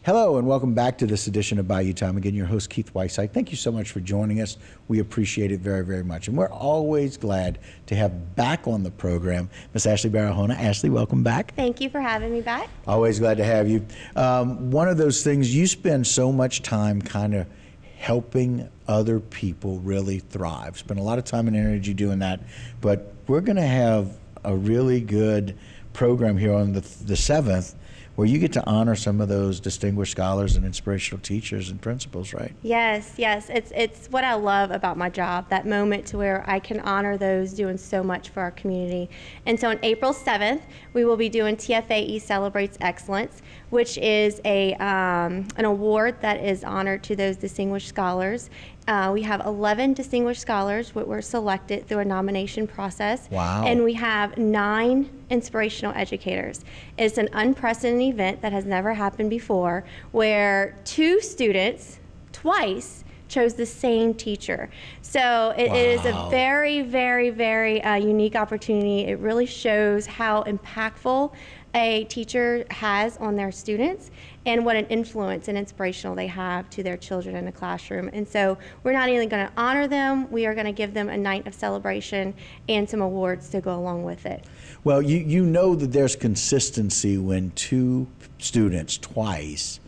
Hello and welcome back to this edition of Bayou Time. Again, your host, Keith Whiteside. Thank you so much for joining us. We appreciate it very, very much. And we're always glad to have back on the program Miss Ashlee Barahona. Ashlee, welcome back. Thank you for having me back. Always glad to have you. One of those things, you spend so much time kind of helping other people really thrive. Spend a lot of time and energy doing that. But we're going to have a really good program here on the 7th where you get to honor some of those distinguished scholars and inspirational teachers and principals, right? Yes. It's what I love about my job, that moment to where I can honor those doing so much for our community. And so on April 7th, we will be doing TFAE Celebrates Excellence, which is an award that is honored to those distinguished scholars. We have 11 distinguished scholars that were selected through a nomination process. Wow. And we have 9 inspirational educators. It's an unprecedented event that has never happened before, where 2 students twice chose the same teacher. So it is a very, very, very unique opportunity. It really shows how impactful a teacher has on their students and what an influence and inspirational they have to their children in the classroom. And so we're not only going to honor them, we are going to give them a night of celebration and some awards to go along with it. Well, you know that there's consistency when 2 students twice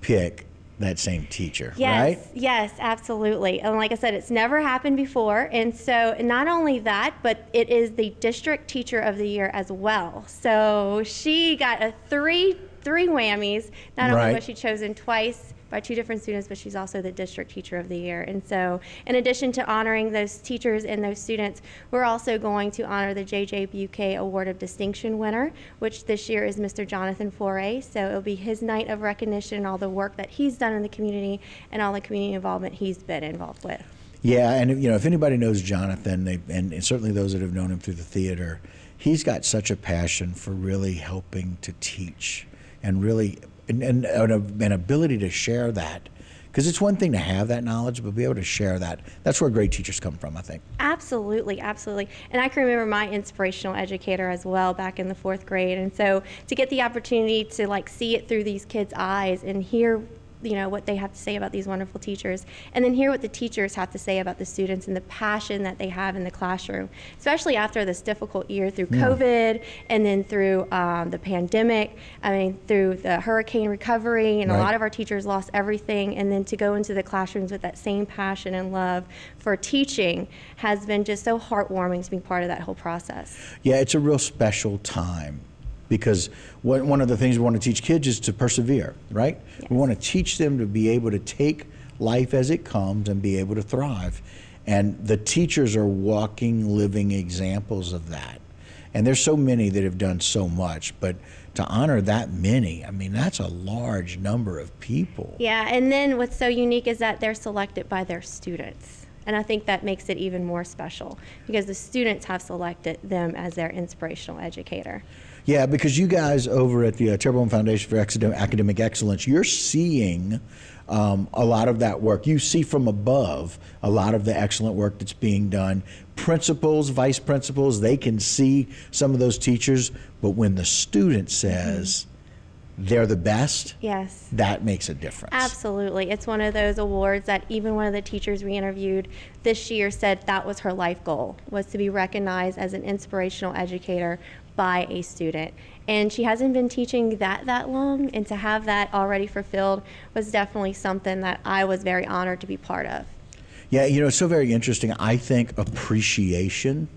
pick that same teacher, right? Yes, absolutely. And like I said, it's never happened before. And so not only that, but it is the district teacher of the year as well. So she got a three whammies. Not only was she chosen twice by 2 different students, but she's also the district teacher of the year. And so in addition to honoring those teachers and those students, we're also going to honor the J.J. Buquet Award of Distinction winner, which this year is Mr. Jonathan Foray. So it'll be his night of recognition and all the work that he's done in the community and all the community involvement he's been involved with. Yeah, and if anybody knows Jonathan, and certainly those that have known him through the theater, he's got such a passion for really helping to teach and really and an ability to share that, because it's one thing to have that knowledge, but be able to share that. That's where great teachers come from, I think. Absolutely. And I can remember my inspirational educator as well back in the 4th grade. And so to get the opportunity to see it through these kids' eyes and hear what they have to say about these wonderful teachers, and then hear what the teachers have to say about the students and the passion that they have in the classroom, especially after this difficult year through COVID and then through the pandemic, through the hurricane recovery, and a lot of our teachers lost everything, and then to go into the classrooms with that same passion and love for teaching has been just so heartwarming to be part of that whole process. Yeah, it's a real special time, because one of the things we want to teach kids is to persevere, right? Yes. We want to teach them to be able to take life as it comes and be able to thrive. And the teachers are walking, living examples of that. And there's so many that have done so much, but to honor that many, that's a large number of people. Yeah, and then what's so unique is that they're selected by their students. And I think that makes it even more special, because the students have selected them as their inspirational educator. Yeah, because you guys over at the Terrebonne Foundation for Academic Excellence, you're seeing a lot of that work. You see from above a lot of the excellent work that's being done. Principals, vice principals, they can see some of those teachers, but when the student says they're the best, yes, that makes a difference. Absolutely. It's one of those awards that even one of the teachers we interviewed this year said that was her life goal, was to be recognized as an inspirational educator by a student. And she hasn't been teaching that long, and to have that already fulfilled was definitely something that I was very honored to be part of. Yeah, it's so very interesting. I think appreciation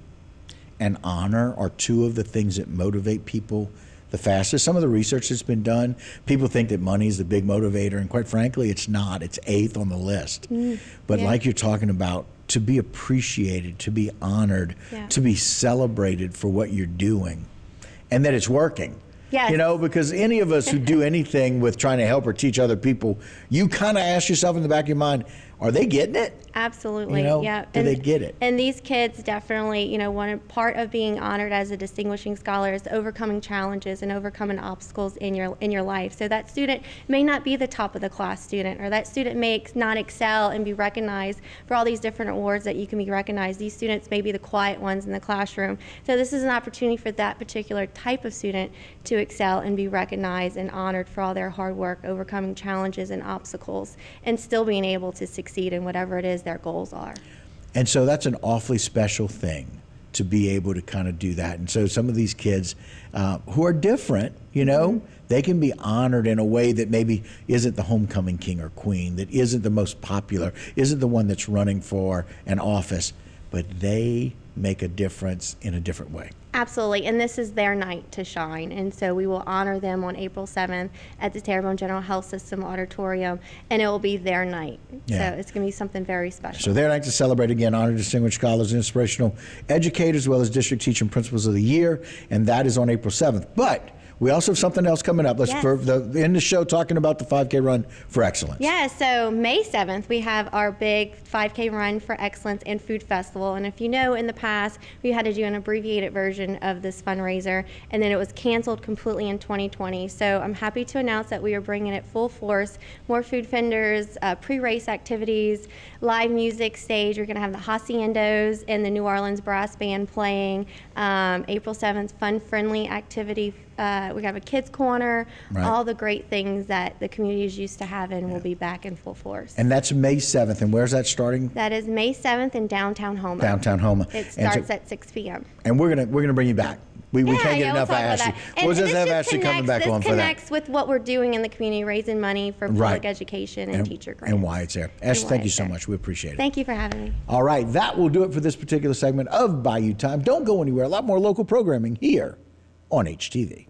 and honor are 2 of the things that motivate people the fastest. Some of the research that's been done, people think that money is the big motivator, and quite frankly, it's not. It's 8th on the list. But like you're talking about, to be appreciated, to be honored, to be celebrated for what you're doing, and that it's working. Yes. Because any of us who do anything with trying to help or teach other people, you kind of ask yourself in the back of your mind, are they getting it? Absolutely. You know, Yeah. do they get it? And these kids definitely, one part of being honored as a distinguishing scholar is overcoming challenges and overcoming obstacles in your life. So that student may not be the top of the class student, or that student may not excel and be recognized for all these different awards that you can be recognized. These students may be the quiet ones in the classroom. So this is an opportunity for that particular type of student to excel and be recognized and honored for all their hard work, overcoming challenges and obstacles, and still being able to succeed in whatever it is their goals are. And so that's an awfully special thing to be able to kind of do that. And so some of these kids who are different, they can be honored in a way that maybe isn't the homecoming king or queen, that isn't the most popular, isn't the one that's running for an office, but they make a difference in a different way. Absolutely, and this is their night to shine, and so we will honor them on April 7th at the Terrebonne General Health System Auditorium, and it will be their night. Yeah. So it's going to be something very special. So their night to celebrate, again, honor distinguished scholars and inspirational educators, as well as district teacher and principals of the year, and that is on April 7th. But we also have something else coming up. Let's Yes. end the show talking about the 5K Run for Excellence. Yeah, so May 7th, we have our big 5K Run for Excellence and Food Festival. And if you know, in the past, we had to do an abbreviated version of this fundraiser, and then it was canceled completely in 2020. So I'm happy to announce that we are bringing it full force. More food vendors, pre-race activities, live music stage. We're going to have the Haciendos and the New Orleans Brass Band playing. April 7th, fun-friendly activity. We have a kids corner. Right. All the great things that the community is used to having will be back in full force. And that's May 7th. And where's that starting? That is May 7th in downtown Houma. Downtown Houma. It starts at 6 p.m. And we're gonna bring you back. We can't get enough of Ashlee. We'll just have Ashlee coming back on for that. This connects with what we're doing in the community, raising money for public education and teacher grants. And why it's there. Ashlee, thank you so much. We appreciate it. Thank you for having me. All right, that will do it for this particular segment of Bayou Time. Don't go anywhere. A lot more local programming here on HTV.